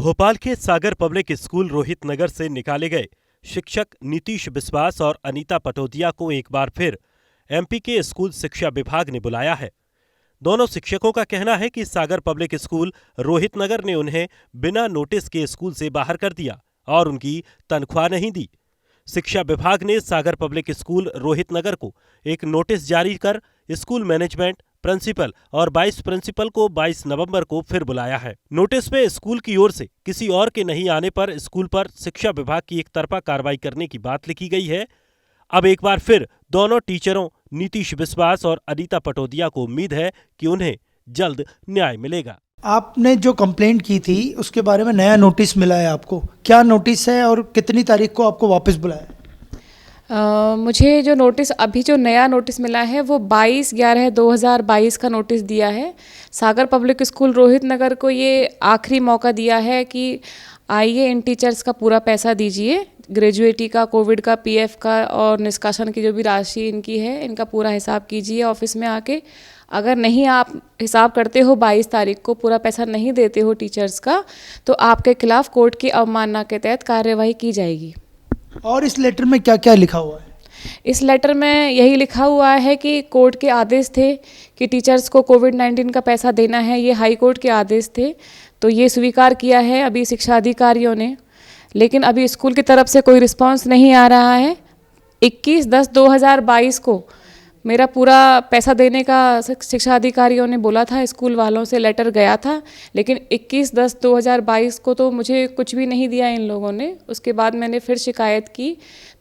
भोपाल के सागर public school Rohit नगर से निकाले गए शिक्षक नीतीश बिस्वास और अनीता पटोदिया को एक बार फिर एमपी के स्कूल शिक्षा विभाग ने बुलाया है। दोनों शिक्षकों का कहना है कि सागर पब्लिक स्कूल रोहित नगर ने उन्हें बिना नोटिस के स्कूल से बाहर कर दिया और उनकी तनख्वाह नहीं दी। शिक्षा विभाग ने सागर पब्लिक स्कूल रोहित नगर को एक नोटिस जारी कर स्कूल मैनेजमेंट, प्रिंसिपल और वाइस प्रिंसिपल को 22 नवंबर को फिर बुलाया है। नोटिस में स्कूल की ओर से किसी और के नहीं आने पर स्कूल पर शिक्षा विभाग की एकतरफा कार्रवाई करने की बात लिखी गई है। अब एक बार फिर दोनों टीचरों नीतीश बिस्वास और अनीता पटोदिया को उम्मीद है कि उन्हें जल्द न्याय मिलेगा। आपने जो कंप्लेंट की थी उसके बारे में नया नोटिस मिला है आपको, क्या नोटिस है और कितनी तारीख को आपको वापस बुलाया? मुझे जो नया नोटिस मिला है वो 22/11/2022 का नोटिस दिया है। सागर पब्लिक स्कूल रोहित नगर को ये आखिरी मौका दिया है कि आइए इन टीचर्स का पूरा पैसा दीजिए, ग्रेजुएटी का, कोविड का, पीएफ का और निष्कासन की जो भी राशि इनकी है इनका पूरा हिसाब कीजिए ऑफिस में आके। अगर नहीं आप हिसाब करते हो 22 तारीख को पूरा पैसा नहीं देते हो टीचर्स का, तो आपके खिलाफ कोर्ट की अवमानना के तहत कार्यवाही की जाएगी। और इस लेटर में क्या क्या लिखा हुआ है? इस लेटर में यही लिखा हुआ है कि कोर्ट के आदेश थे कि टीचर्स को कोविड-19 का पैसा देना है, ये हाई कोर्ट के आदेश थे, तो ये स्वीकार किया है अभी शिक्षा अधिकारियों ने। लेकिन अभी स्कूल की तरफ से कोई रिस्पांस नहीं आ रहा है। 21/10/2022 को मेरा पूरा पैसा देने का शिक्षा अधिकारियों ने बोला था, स्कूल वालों से लेटर गया था, लेकिन 21/10/2022 को तो मुझे कुछ भी नहीं दिया इन लोगों ने। उसके बाद मैंने फिर शिकायत की,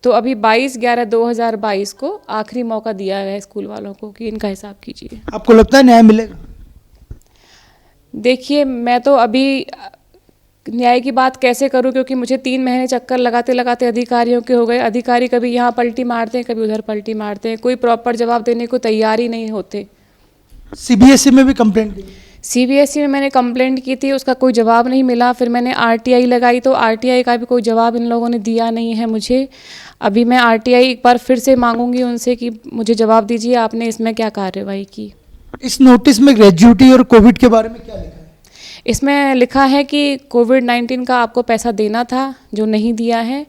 तो अभी 22/11/2022 को आखिरी मौका दिया है स्कूल वालों को कि इनका हिसाब कीजिए। आपको लगता है न्याय मिलेगा? देखिए, मैं तो अभी न्याय की बात कैसे करूं, क्योंकि मुझे 3 महीने चक्कर लगाते लगाते अधिकारियों के हो गए। अधिकारी कभी यहाँ पलटी मारते हैं, कभी उधर पलटी मारते हैं, कोई प्रॉपर जवाब देने को तैयार ही नहीं होते। सीबीएसई में भी कंप्लेंट की? सीबीएसई में मैंने कंप्लेंट की थी, उसका कोई जवाब नहीं मिला। फिर मैंने आरटीआई लगाई तो आरटीआई का भी कोई जवाब इन लोगों ने दिया नहीं है मुझे। अभी मैं आरटीआई एक बार फिर से मांगूंगी उनसे कि मुझे जवाब दीजिए आपने इसमें क्या कार्रवाई की। इस नोटिस में ग्रेजुएटी और कोविड के बारे में क्या लिखा है? इसमें लिखा है कि कोविड-19 का आपको पैसा देना था जो नहीं दिया है,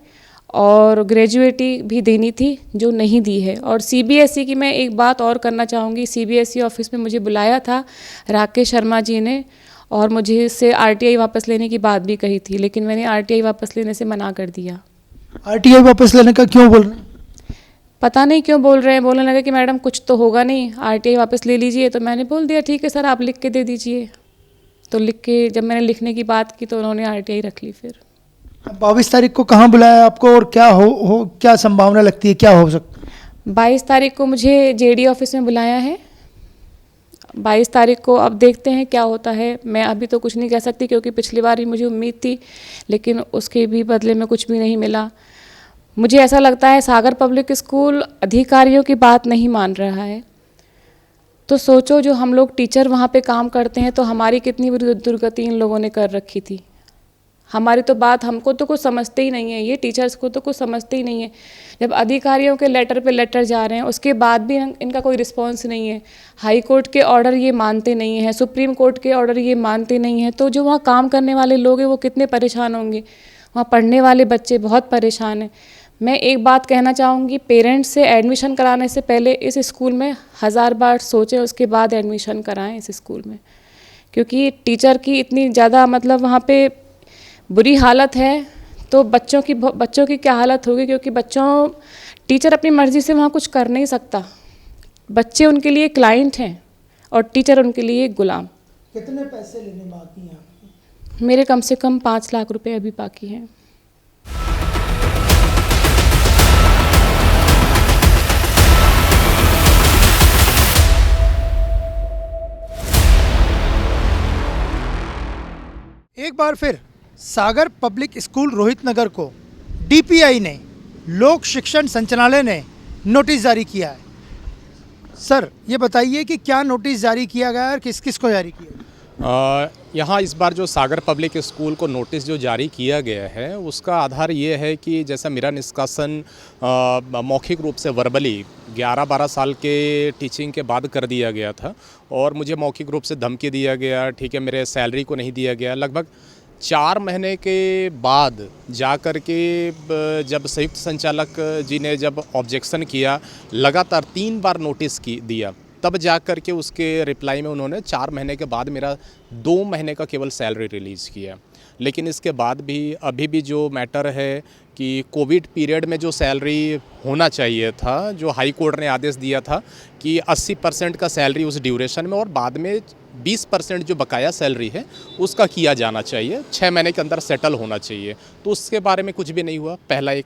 और ग्रेजुएटी भी देनी थी जो नहीं दी है। और सीबीएसई की मैं एक बात और करना चाहूँगी, सीबीएसई ऑफिस में मुझे बुलाया था राकेश शर्मा जी ने, और मुझे इससे आरटीआई वापस लेने की बात भी कही थी, लेकिन मैंने आरटीआई वापस लेने से मना कर दिया। आरटीआई वापस लेने का क्यों बोल रहे हैं? पता नहीं क्यों बोल रहे हैं, बोलने लगे कि मैडम कुछ तो होगा नहीं, आरटीआई वापस ले लीजिए। तो मैंने बोल दिया ठीक है सर, आप लिख के दे दीजिए। तो लिख के जब मैंने लिखने की बात की तो उन्होंने आरटीआई रख ली। फिर 22 तारीख को कहाँ बुलाया आपको और क्या क्या संभावना लगती है, क्या हो सकता है? 22 तारीख को मुझे जेडी ऑफिस में बुलाया है। 22 तारीख को अब देखते हैं क्या होता है। मैं अभी तो कुछ नहीं कह सकती, क्योंकि पिछली बार ही मुझे उम्मीद थी, लेकिन उसके भी बदले में कुछ भी नहीं मिला। मुझे ऐसा लगता है सागर पब्लिक स्कूल अधिकारियों की बात नहीं मान रहा है। तो सोचो, जो हम लोग टीचर वहाँ पे काम करते हैं, तो हमारी कितनी बुरी दुर्गति इन लोगों ने कर रखी थी। हमारी तो बात, हमको तो कुछ समझते ही नहीं है, ये टीचर्स को तो कुछ समझते ही नहीं है। जब अधिकारियों के लेटर पे लेटर जा रहे हैं, उसके बाद भी इनका कोई रिस्पांस नहीं है। हाई कोर्ट के ऑर्डर ये मानते नहीं हैं, सुप्रीम कोर्ट के ऑर्डर ये मानते नहीं हैं। तो जो वहाँ काम करने वाले लोग हैं वो कितने परेशान होंगे, वहाँ पढ़ने वाले बच्चे बहुत परेशान हैं। मैं एक बात कहना चाहूँगी, पेरेंट्स से एडमिशन कराने से पहले इस स्कूल में 1000 बार सोचें, उसके बाद एडमिशन कराएं इस स्कूल में, क्योंकि टीचर की इतनी ज़्यादा वहाँ पे बुरी हालत है। तो बच्चों की क्या हालत होगी, क्योंकि टीचर अपनी मर्ज़ी से वहाँ कुछ कर नहीं सकता। बच्चे उनके लिए क्लाइंट हैं और टीचर उनके लिए गुलाम। कितने पैसे लेने बाकी हैं? मेरे कम से कम 5 लाख रुपए अभी बाकी हैं। एक बार फिर सागर पब्लिक स्कूल रोहित नगर को डीपीआई ने, लोक शिक्षण संचालनालय ने नोटिस जारी किया है। सर, ये बताइए कि क्या नोटिस जारी किया गया है और किस किस को जारी किया गया? यहाँ इस बार जो सागर पब्लिक स्कूल को नोटिस जो जारी किया गया है, उसका आधार ये है कि जैसा मेरा निष्कासन मौखिक रूप से वर्बली 11-12 साल के टीचिंग के बाद कर दिया गया था, और मुझे मौखिक रूप से धमकी दिया गया, ठीक है, मेरे सैलरी को नहीं दिया गया। लगभग 4 महीने के बाद जा कर के जब संयुक्त संचालक जी ने जब ऑब्जेक्शन किया, लगातार 3 बार नोटिस दिया, तब जा कर के उसके रिप्लाई में उन्होंने 4 महीने के बाद मेरा 2 महीने का केवल सैलरी रिलीज़ किया। लेकिन इसके बाद भी अभी भी जो मैटर है कि कोविड पीरियड में जो सैलरी होना चाहिए था, जो हाई कोर्ट ने आदेश दिया था कि 80% का सैलरी उस ड्यूरेशन में और बाद में 20% जो बकाया सैलरी है उसका किया जाना चाहिए, 6 महीने के अंदर सेटल होना चाहिए, तो उसके बारे में कुछ भी नहीं हुआ। पहला एक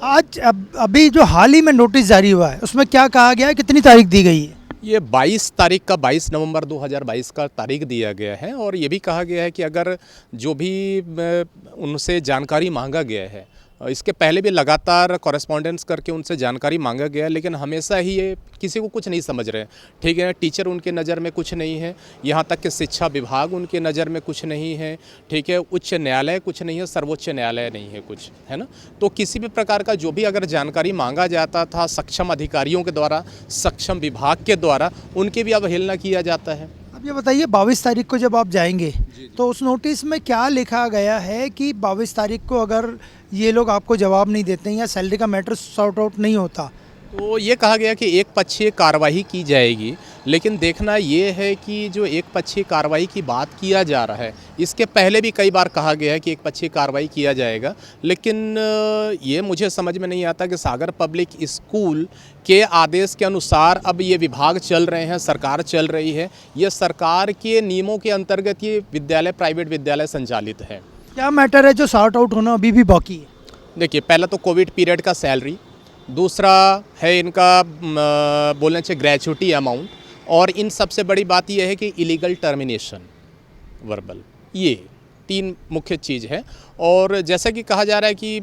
आज अभी जो हाल ही में नोटिस जारी हुआ है उसमें क्या कहा गया है, कितनी तारीख दी गई है? ये 22 तारीख का 22 नवंबर 2022 का तारीख दिया गया है और ये भी कहा गया है कि अगर जो भी उनसे जानकारी मांगा गया है, इसके पहले भी लगातार कॉरेस्पॉन्डेंस करके उनसे जानकारी मांगा गया है, लेकिन हमेशा ही ये किसी को कुछ नहीं समझ रहे हैं। ठीक है, टीचर उनके नज़र में कुछ नहीं है, यहाँ तक कि शिक्षा विभाग उनके नज़र में कुछ नहीं है, ठीक है, उच्च न्यायालय कुछ नहीं है, सर्वोच्च न्यायालय नहीं है कुछ, है ना। तो किसी भी प्रकार का जो भी अगर जानकारी मांगा जाता था सक्षम अधिकारियों के द्वारा, सक्षम विभाग के द्वारा, उनकी भी अवहेलना किया जाता है। अब ये बताइए 22 तारीख को जब आप जाएंगे तो उस नोटिस में क्या लिखा गया है कि 22 तारीख को अगर ये लोग आपको जवाब नहीं देते हैं या सैलरी का मैटर सॉर्ट आउट नहीं होता तो ये कहा गया कि एक पक्षीय कार्रवाई की जाएगी, लेकिन देखना ये है कि जो एक पक्षीय कार्रवाई की बात किया जा रहा है, इसके पहले भी कई बार कहा गया है कि एक पक्षीय कार्रवाई किया जाएगा, लेकिन ये मुझे समझ में नहीं आता कि सागर पब्लिक स्कूल के आदेश के अनुसार अब ये विभाग चल रहे हैं, सरकार चल रही है, ये सरकार के नियमों के अंतर्गत ये विद्यालय प्राइवेट विद्यालय संचालित है। क्या मैटर है जो सॉर्ट आउट होना अभी भी बाकी है? देखिए, पहला तो कोविड पीरियड का सैलरी, दूसरा है इनका बोलना चाहिए ग्रेचुटी अमाउंट, और इन सबसे बड़ी बात यह है कि इलीगल टर्मिनेशन वर्बल, ये 3 मुख्य चीज़ है। और जैसा कि कहा जा रहा है कि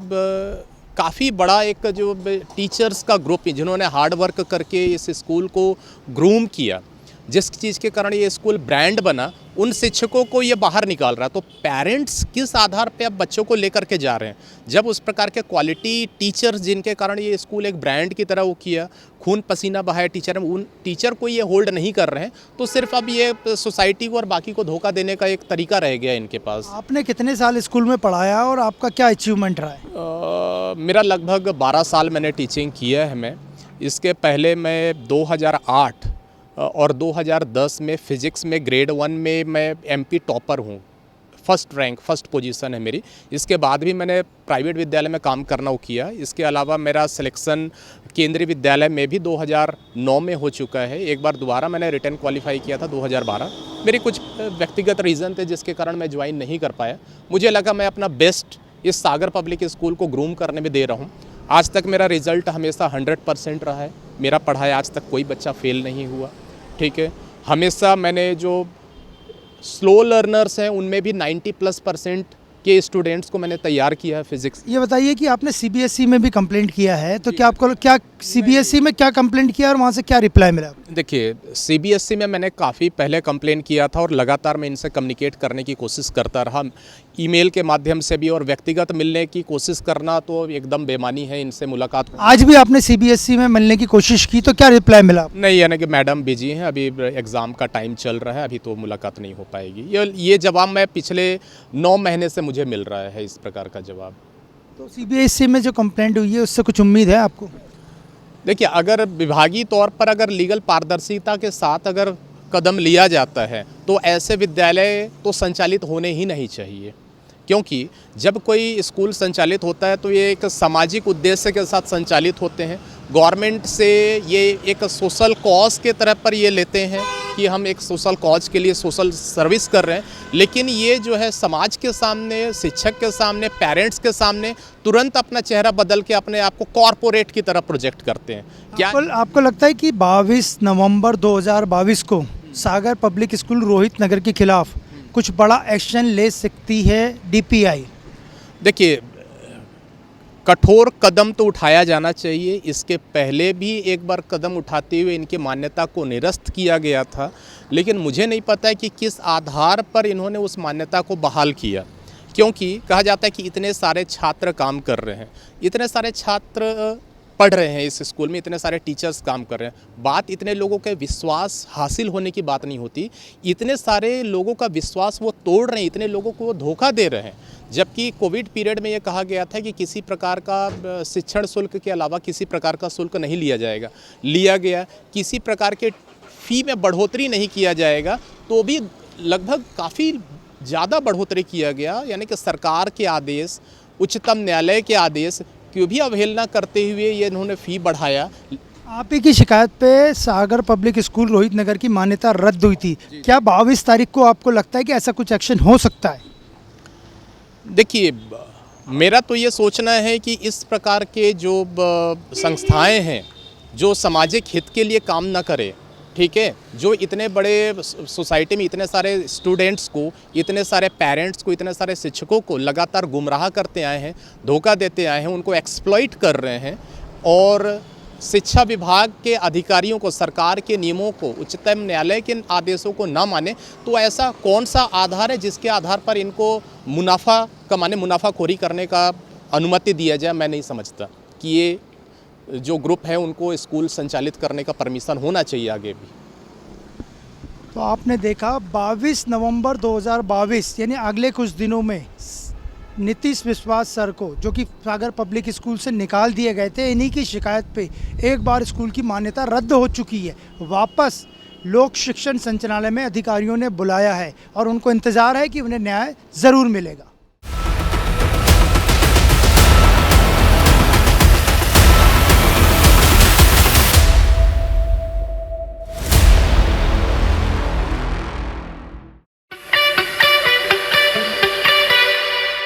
काफ़ी बड़ा एक जो टीचर्स का ग्रुप है जिन्होंने हार्ड वर्क करके इस स्कूल को ग्रूम किया, जिस चीज़ के कारण ये स्कूल ब्रांड बना, उन शिक्षकों को ये बाहर निकाल रहा है। तो पेरेंट्स किस आधार पे अब बच्चों को लेकर के जा रहे हैं, जब उस प्रकार के क्वालिटी टीचर्स जिनके कारण ये स्कूल एक ब्रांड की तरह वो किया, खून पसीना बहाया टीचर, उन टीचर को ये होल्ड नहीं कर रहे हैं, तो सिर्फ अब ये सोसाइटी को और बाकी को धोखा देने का एक तरीका रह गया इनके पास। आपने कितने साल स्कूल में पढ़ाया और आपका क्या अचीवमेंट रहा है? मेरा लगभग 12 साल मैंने टीचिंग किया है। मैं इसके पहले मैं 2008 और 2010 में फ़िज़िक्स में ग्रेड 1 में मैं MP टॉपर हूँ, फर्स्ट रैंक, फर्स्ट पोजीशन है मेरी। इसके बाद भी मैंने प्राइवेट विद्यालय में काम करना किया। इसके अलावा मेरा सिलेक्शन केंद्रीय विद्यालय में भी 2009 में हो चुका है। एक बार दोबारा मैंने रिटर्न क्वालिफाई किया था 2012। मेरे कुछ व्यक्तिगत रीज़न थे जिसके कारण मैं ज्वाइन नहीं कर पाया। मुझे लगा मैं अपना बेस्ट इस सागर पब्लिक स्कूल को ग्रूम करने में दे रहा हूँ। आज तक मेरा रिज़ल्ट हमेशा 100% रहा है। मेरा पढ़ाई आज तक कोई बच्चा फेल नहीं हुआ, ठीक है। हमेशा मैंने जो स्लो लर्नर्स हैं उनमें भी 90+% के स्टूडेंट्स को मैंने तैयार किया है फिजिक्स। ये बताइए कि आपने CBSE में भी कंप्लेंट किया है, तो क्या आपको क्या CBSE में क्या कंप्लेंट किया और वहाँ से क्या रिप्लाई मिला? देखिए, CBSE में मैंने काफ़ी पहले कंप्लेंट किया था और लगातार मैं इनसे कम्युनिकेट करने की कोशिश करता रहा, ईमेल के माध्यम से भी, और व्यक्तिगत मिलने की कोशिश करना तो एकदम बेमानी है इनसे मुलाकात। आज भी आपने CBSE में मिलने की कोशिश की तो क्या रिप्लाई मिला? नहीं, यानी कि मैडम बिजी हैं, अभी एग्ज़ाम का टाइम चल रहा है, अभी तो मुलाकात नहीं हो पाएगी। ये जवाब मैं पिछले 9 महीने से मुझे मिल रहा है, इस प्रकार का जवाब। तो CBSE में जो कंप्लेंट हुई है उससे कुछ उम्मीद है आपको? देखिए, अगर विभागीय तौर पर अगर लीगल पारदर्शिता के साथ अगर कदम लिया जाता है तो ऐसे विद्यालय तो संचालित होने ही नहीं चाहिए, क्योंकि जब कोई स्कूल संचालित होता है तो ये एक सामाजिक उद्देश्य के साथ संचालित होते हैं। गवर्नमेंट से ये एक सोशल कॉज के तरह पर ये लेते हैं कि हम एक सोशल कॉज के लिए सोशल सर्विस कर रहे हैं, लेकिन ये जो है समाज के सामने, शिक्षक के सामने, पेरेंट्स के सामने तुरंत अपना चेहरा बदल के अपने आप को कॉरपोरेट की तरह प्रोजेक्ट करते हैं। क्या आपको लगता है कि 22 नवंबर 2022 को सागर पब्लिक स्कूल रोहित नगर के खिलाफ कुछ बड़ा एक्शन ले सकती है DPI? देखिए, कठोर कदम तो उठाया जाना चाहिए। इसके पहले भी एक बार कदम उठाते हुए इनकी मान्यता को निरस्त किया गया था, लेकिन मुझे नहीं पता है कि किस आधार पर इन्होंने उस मान्यता को बहाल किया, क्योंकि कहा जाता है कि इतने सारे छात्र काम कर रहे हैं। इतने सारे छात्र पढ़ रहे हैं इस स्कूल में, इतने सारे टीचर्स काम कर रहे हैं। बात इतने लोगों के विश्वास हासिल होने की बात नहीं होती, इतने सारे लोगों का विश्वास वो तोड़ रहे हैं, इतने लोगों को वो धोखा दे रहे हैं। जबकि कोविड पीरियड में ये कहा गया था कि किसी प्रकार का शिक्षण शुल्क के अलावा किसी प्रकार का शुल्क नहीं लिया जाएगा, लिया गया। किसी प्रकार के फ़ी में बढ़ोतरी नहीं किया जाएगा, तो भी लगभग काफ़ी ज़्यादा बढ़ोतरी किया गया। यानी कि सरकार के आदेश, उच्चतम न्यायालय के आदेश की भी अवहेलना करते हुए ये इन्होंने फ़ी बढ़ाया। आप ही की शिकायत पे सागर पब्लिक स्कूल रोहित नगर की मान्यता रद्द हुई थी। क्या 22 तारीख को आपको लगता है कि ऐसा कुछ एक्शन हो सकता है? देखिए, मेरा तो ये सोचना है कि इस प्रकार के जो संस्थाएं हैं जो सामाजिक हित के लिए काम ना करें, ठीक है, जो इतने बड़े सोसाइटी में इतने सारे स्टूडेंट्स को, इतने सारे पेरेंट्स को, इतने सारे शिक्षकों को लगातार गुमराह करते आए हैं, धोखा देते आए हैं, उनको एक्सप्लॉइट कर रहे हैं, और शिक्षा विभाग के अधिकारियों को, सरकार के नियमों को, उच्चतम न्यायालय के आदेशों को ना माने, तो ऐसा कौन सा आधार है जिसके आधार पर इनको मुनाफा कमाने, मुनाफाखोरी करने का अनुमति दिया जाए? मैं नहीं समझता कि ये जो ग्रुप है उनको स्कूल संचालित करने का परमिशन होना चाहिए आगे भी। तो आपने देखा 22 नवंबर 2022 यानी अगले कुछ दिनों में नीतीश विश्वास सर को, जो कि सागर पब्लिक स्कूल से निकाल दिए गए थे, इन्हीं की शिकायत पे एक बार स्कूल की मान्यता रद्द हो चुकी है। वापस लोक शिक्षण संचालनालय में अधिकारियों ने बुलाया है और उनको इंतज़ार है कि उन्हें न्याय ज़रूर मिलेगा।